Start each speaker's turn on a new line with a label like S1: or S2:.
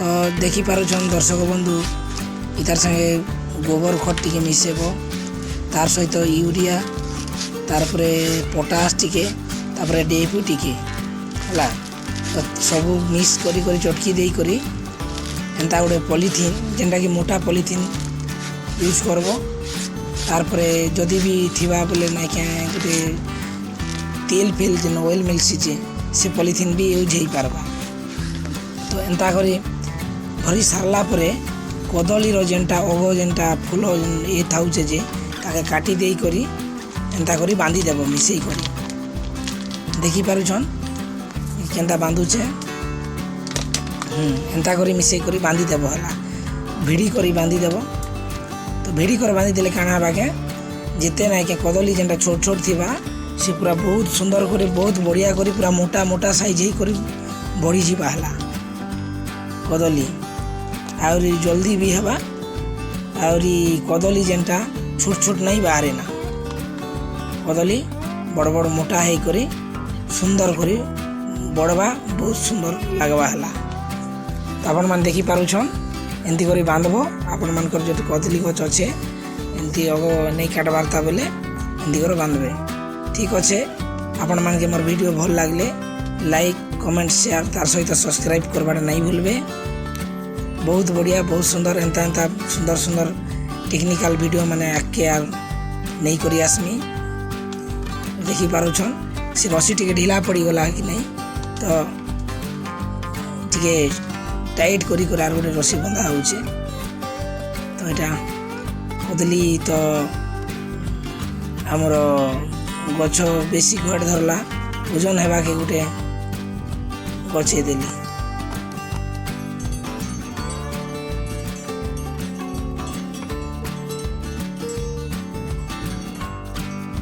S1: तो देखी पारुछन दर्शक बंधु इतार संगे गोबर खत टिके मिसेब तार सहित यूरिया तारपरे पोटास टिके तारपरे डीएपी टिके हला तो सब मिक्स करी करी चटकी देई करी एंता गोटे पॉलीथिन जेनटा कि मोटा पॉलीथिन यूज करबो तारपरे जदि भी थिबा बोले ना क्या गोटे तेल फेल जेन ऑयल मिलसी से पॉलीथिन भी यूज हो पारबा तो एंता करी भरी सारला परे कदली जेनटा अग जेनटा फूल ये थाउचे जे ताके काटी देई करी एंता करी बांधी देबो मिसई करी देखी पारुछन केनता बांधुचे एंता करी मिसई करी बांधी देबो हला भिड़ी करी बांधी देबो तो भिड़ी कर बांधी देले काना बाके जेते ना के कदली जेनटा छोट छोट थिबा से पूरा बहुत सुंदर करी बहुत बढ़िया करी पूरा मोटा मोटा साइज ही करी बढ़ी जीवा हला कदली आउरी जल्दी भी हवा आउरी कदली जेनटा छोट छोट नहीं बाहरे ना कदली बड़ बड़ मोटा है करी सुंदर करी बड़वा बहुत सुंदर लगवा हला तो आपण मान देखी पारुछन एंती करी बांधबो आपण मानकर जो कदली गछ अच्छे एंती अग नहीं काटबारता बेले एंती कर बांधबे ठीक अच्छे आपण मान के मोर वीडियो भल लागले लाइक कमेंट शेयर तार सहित सब्सक्राइब करवाटा नहीं भूलबे बहुत बढ़िया बहुत सुंदर एंता एंता सुंदर सुंदर टेक्निकल वीडियो माने आके यार नहीं करी आसमी देखी पारुछन से रसी टिके ढीला पड़ी गला कि नहीं तो टिके टाइट करी कर आर गोटे रसी बंधा होचे तो एटा कदली तो हमर गछ बेसी गड़ धरला ओजन हेबा के गोटे गछे देली।